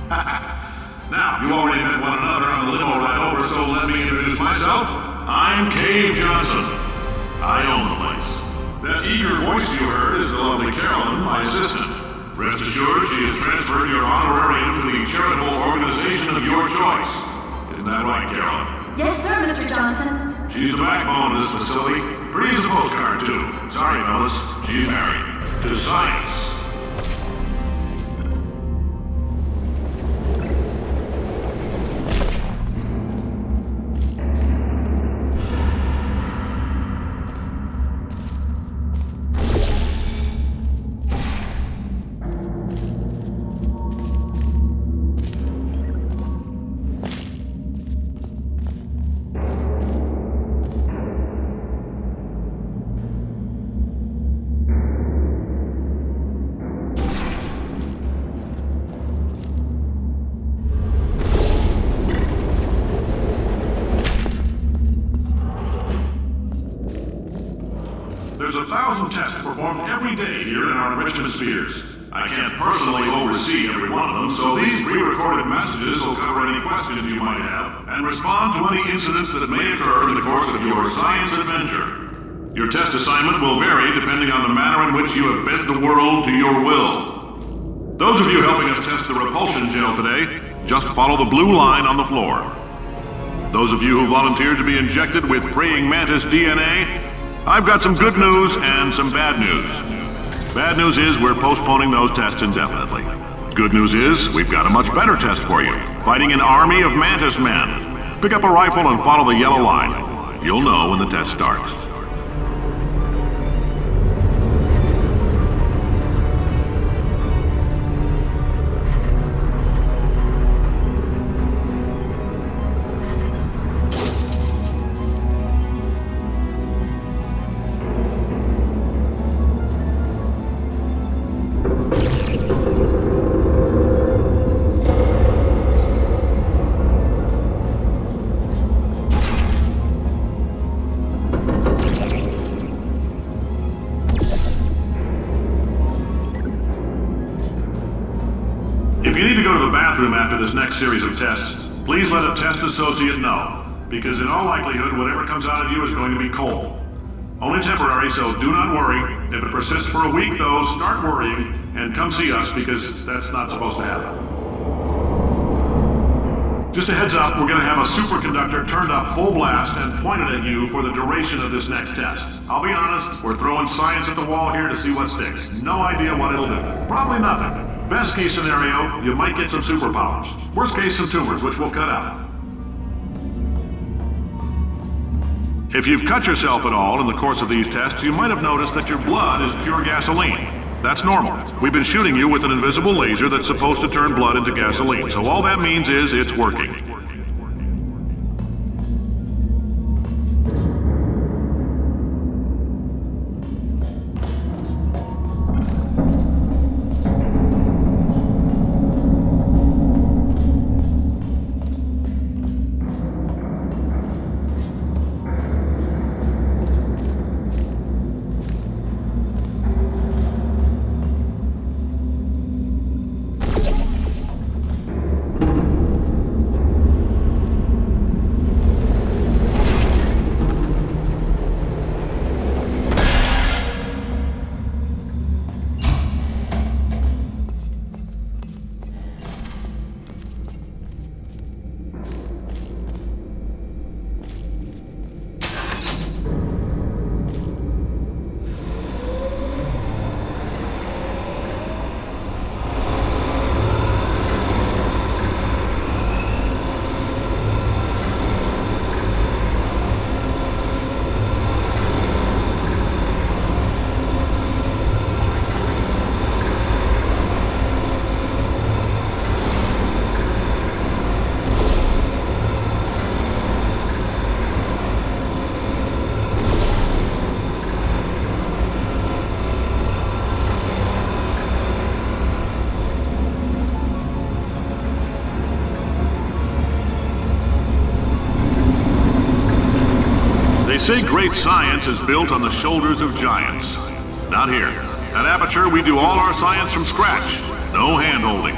Now, you already met one another on the limo ride over, so let me introduce myself. I'm Cave Johnson. I own the place. That eager voice you heard is the lovely Carolyn, my assistant. Rest assured, she has transferred your honorarium to the charitable organization of your choice. Isn't that right, Carolyn? Yes, sir, Mr. Johnson. She's the backbone of this facility. Pretty as a postcard, too. Sorry, fellas. She's married. To science. There's 1,000 tests performed every day here in our enrichment spheres. I can't personally oversee every one of them, so these pre-recorded messages will cover any questions you might have and respond to any incidents that may occur in the course of your science adventure. Your test assignment will vary depending on the manner in which you have bent the world to your will. Those of you helping us test the repulsion gel today, just follow the blue line on the floor. Those of you who volunteered to be injected with praying mantis DNA, I've got some good news and some bad news. Bad news is we're postponing those tests indefinitely. Good news is we've got a much better test for you. Fighting an army of mantis men. Pick up a rifle and follow the yellow line. You'll know when the test starts. If you need to go to the bathroom after this next series of tests, please let a test associate know, because in all likelihood, whatever comes out of you is going to be coal. Only temporary, so do not worry. If it persists for a week, though, start worrying and come see us, because that's not supposed to happen. Just a heads up, we're going to have a superconductor turned up full blast and pointed at you for the duration of this next test. I'll be honest, we're throwing science at the wall here to see what sticks. No idea what it'll do. Probably nothing. Best case scenario, you might get some superpowers. Worst case, some tumors, which we'll cut out. If you've cut yourself at all in the course of these tests, you might have noticed that your blood is pure gasoline. That's normal. We've been shooting you with an invisible laser that's supposed to turn blood into gasoline, so all that means is it's working. They say great science is built on the shoulders of giants. Not here. At Aperture, we do all our science from scratch. No hand-holding.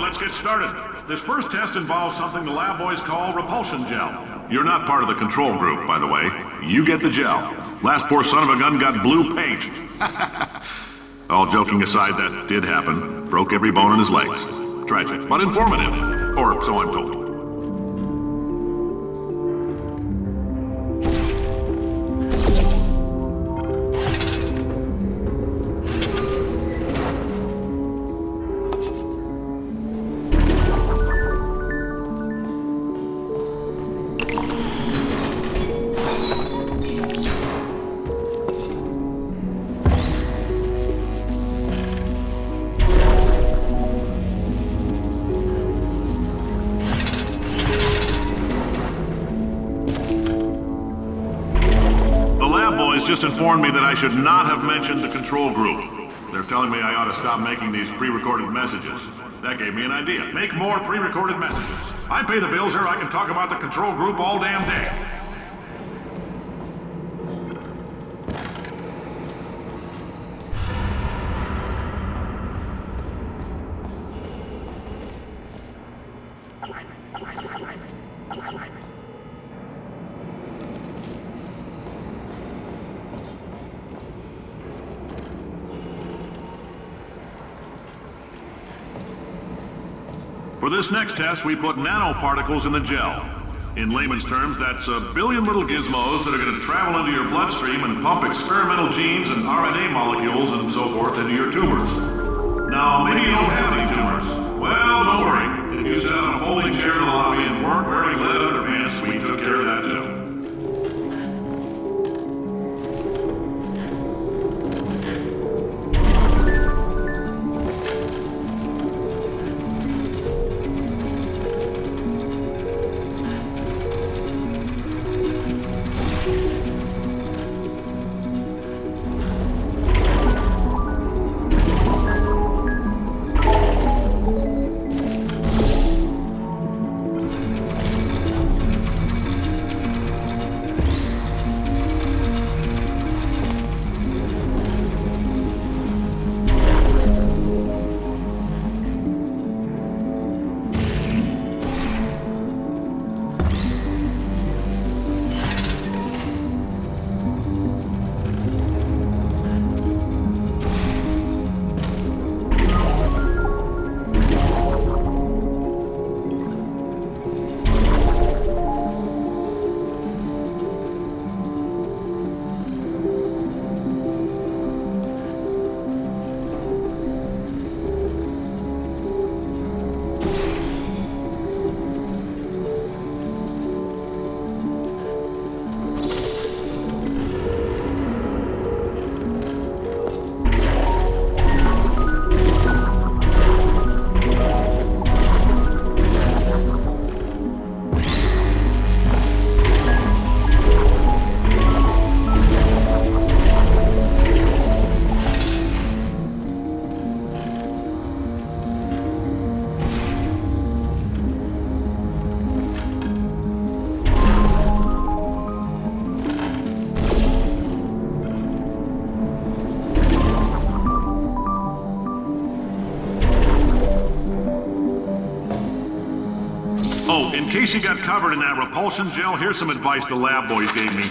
right, let's get started. This first test involves something the lab boys call repulsion gel. You're not part of the control group, by the way. You get the gel. Last poor son of a gun got blue paint. All joking aside, that did happen. Broke every bone in his legs. Tragic, but informative. Or so I'm told. Just informed me that I should not have mentioned the control group. They're telling me I ought to stop making these pre-recorded messages. That gave me an idea. Make more pre-recorded messages. I pay the bills here, I can talk about the control group all damn day. For this next test, we put nanoparticles in the gel. In layman's terms, that's a billion little gizmos that are going to travel into your bloodstream and pump experimental genes and RNA molecules and so forth into your tumors. Now, maybe you don't have any tumors. Well, don't worry. If you sat on a folding chair in the lobby and weren't wearing lead underpants, we took care of that too. Oh, in case you got covered in that repulsion gel, here's some advice the lab boys gave me.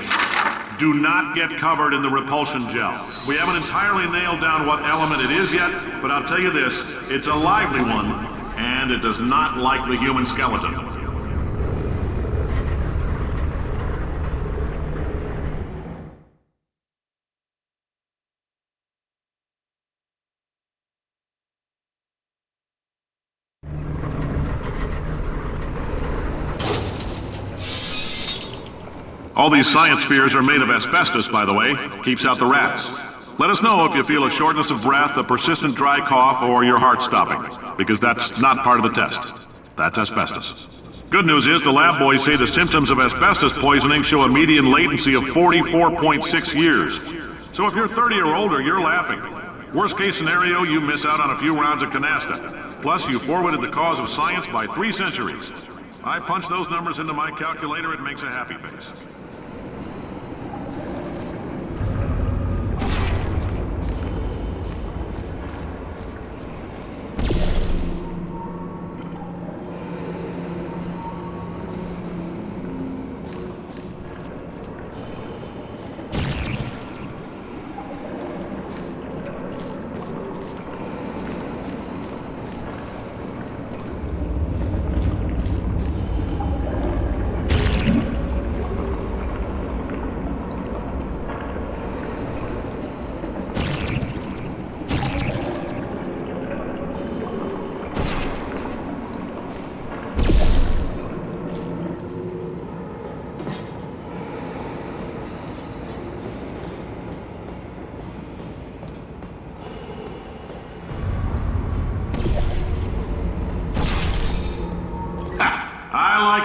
Do not get covered in the repulsion gel. We haven't entirely nailed down what element it is yet, but I'll tell you this, it's a lively one, and it does not like the human skeleton. All these science spheres are made of asbestos, by the way. Keeps out the rats. Let us know if you feel a shortness of breath, a persistent dry cough, or your heart stopping, because that's not part of the test. That's asbestos. Good news is the lab boys say the symptoms of asbestos poisoning show a median latency of 44.6 years. So if you're 30 or older, you're laughing. Worst case scenario, you miss out on a few rounds of canasta. Plus, you forwarded the cause of science by 3 centuries. I punch those numbers into my calculator, it makes a happy face.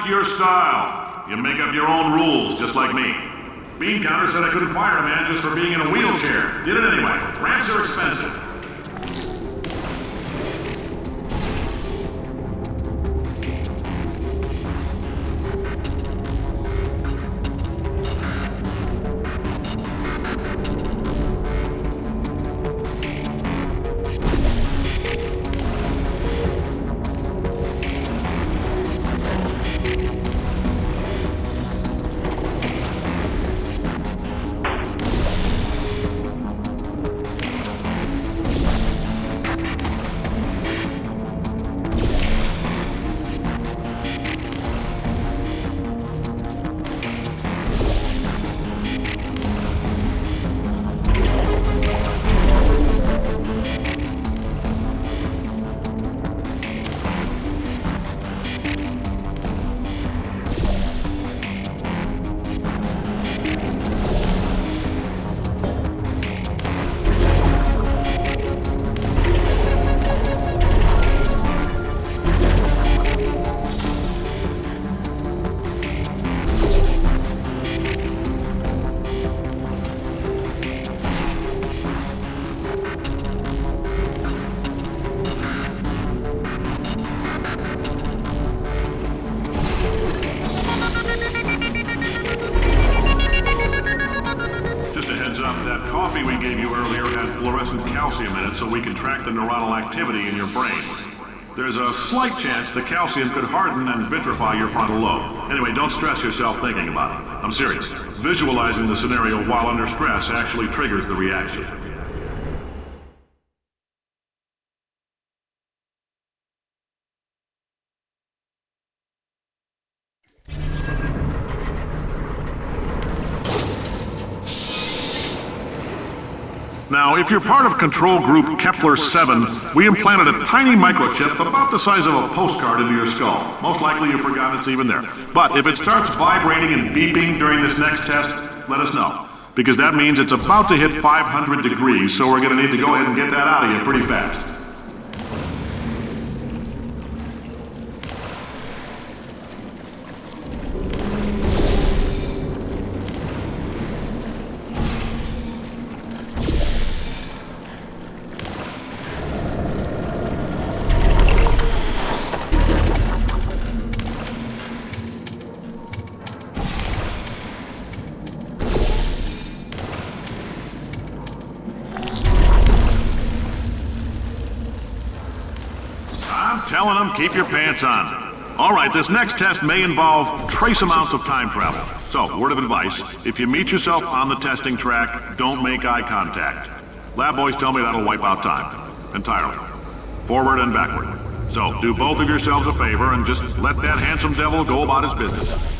like your style. You make up your own rules, just like me. Bean Counter said I couldn't fire a man just for being in a wheelchair. Did it anyway. Ramps are expensive. That coffee we gave you earlier had fluorescent calcium in it so we can track the neuronal activity in your brain. There's a slight chance the calcium could harden and vitrify your frontal lobe. Anyway, don't stress yourself thinking about it. I'm serious. Visualizing the scenario while under stress actually triggers the reaction. Now, if you're part of control group Pt5, we implanted a tiny microchip about the size of a postcard into your skull. Most likely you've forgotten it's even there. But if it starts vibrating and beeping during this next test, let us know. Because that means it's about to hit 500 degrees, so we're going to need to go ahead and get that out of you pretty fast. Telling them, keep your pants on. All right, this next test may involve trace amounts of time travel. So, word of advice, if you meet yourself on the testing track, don't make eye contact. Lab boys tell me that'll wipe out time. Entirely. Forward and backward. So, do both of yourselves a favor and just let that handsome devil go about his business.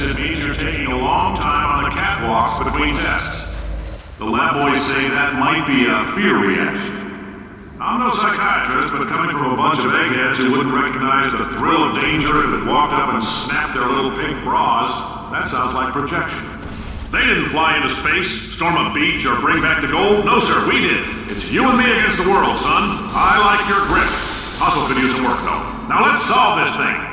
It means you're taking a long time on the catwalks between tests. The lab boys say that might be a fear reaction. I'm no psychiatrist, but coming from a bunch of eggheads who wouldn't recognize the thrill of danger if it walked up and snapped their little pink bras, that sounds like projection. They didn't fly into space, storm a beach, or bring back the gold. No, sir, we did. It's you and me against the world, son. I like your grip. Hustle could use some work, though. Now let's solve this thing.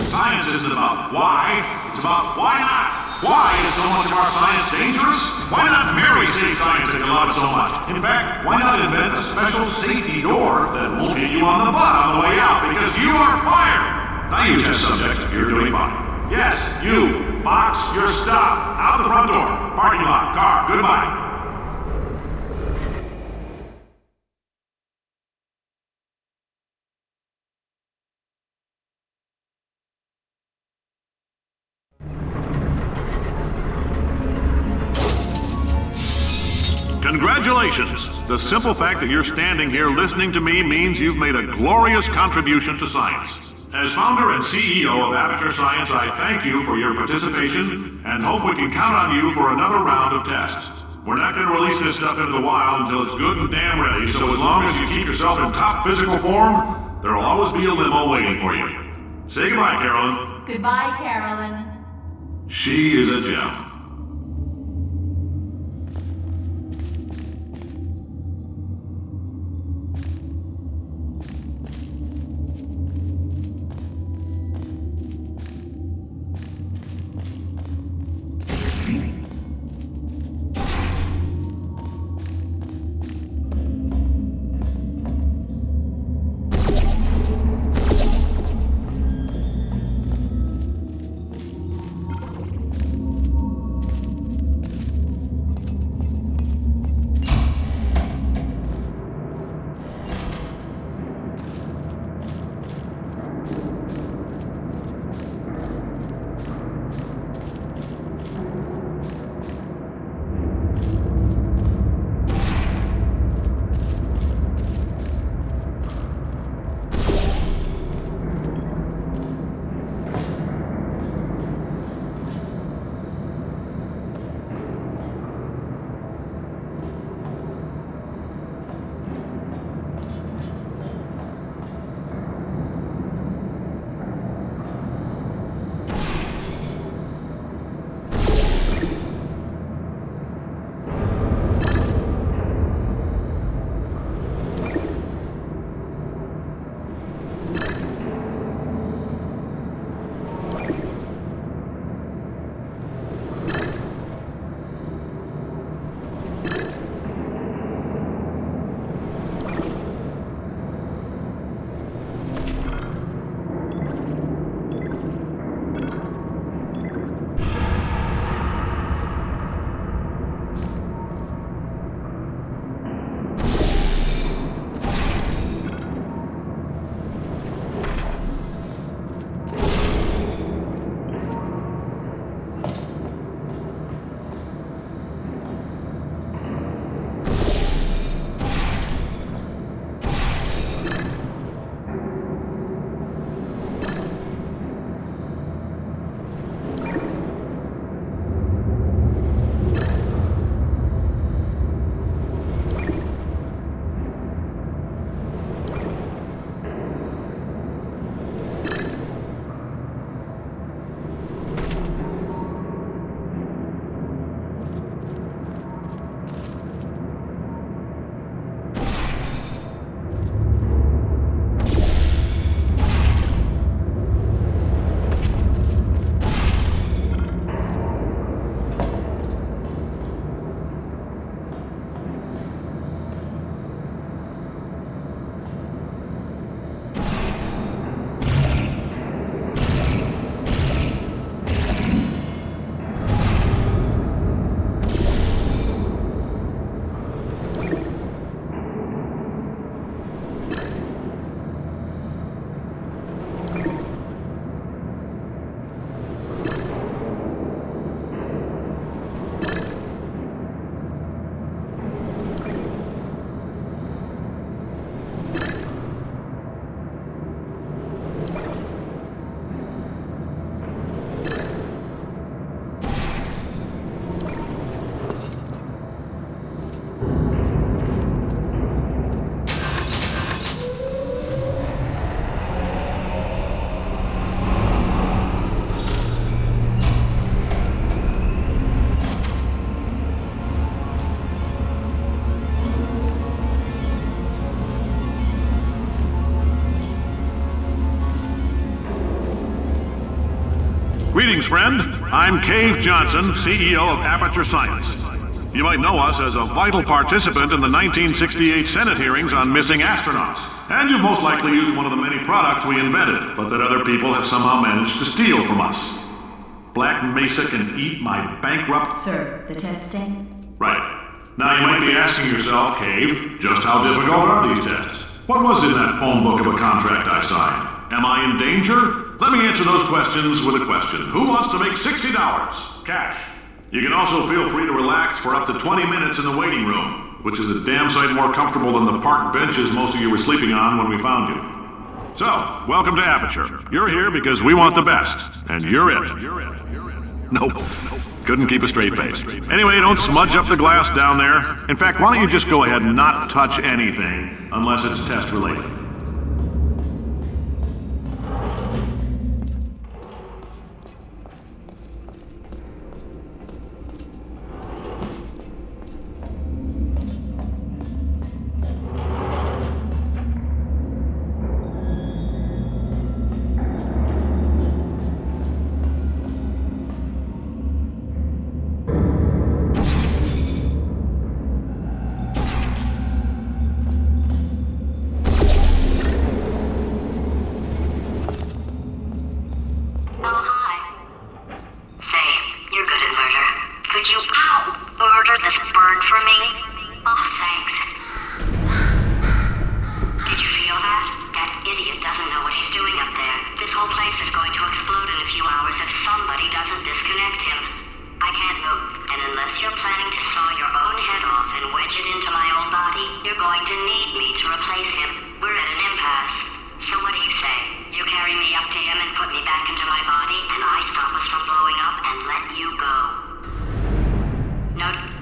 Science isn't about why, it's about why not. Why is so much of our science dangerous? Why not marry safe science that you love so much? In fact, why not invent a special safety door that won't hit you on the butt on the way out because you are fired? Now you test subject, you're doing fine. Yes, you, box your stuff. Out the front door, parking lot, car, goodbye. Congratulations! The simple fact that you're standing here listening to me means you've made a glorious contribution to science. As founder and CEO of Aperture Science, I thank you for your participation and hope we can count on you for another round of tests. We're not going to release this stuff into the wild until it's good and damn ready, so as long as you keep yourself in top physical form, there'll always be a limo waiting for you. Say goodbye, Carolyn. Goodbye, Carolyn. She is a gem. friend. I'm Cave Johnson, CEO of Aperture Science. You might know us as a vital participant in the 1968 Senate hearings on missing astronauts. And you've most likely used one of the many products we invented, but that other people have somehow managed to steal from us. Black Mesa can eat my bankrupt... Sir, the testing? Right. Now you might be asking yourself, Cave, just how difficult are these tests? What was in that phone book of a contract I signed? Am I in danger? Let me answer those questions with a question. Who wants to make $60? Cash. You can also feel free to relax for up to 20 minutes in the waiting room, which is a damn sight more comfortable than the park benches most of you were sleeping on when we found you. So, welcome to Aperture. You're here because we want the best, and you're it. Nope. Couldn't keep a straight face. Anyway, don't smudge up the glass down there. In fact, why don't you just go ahead and not touch anything unless it's test related. Note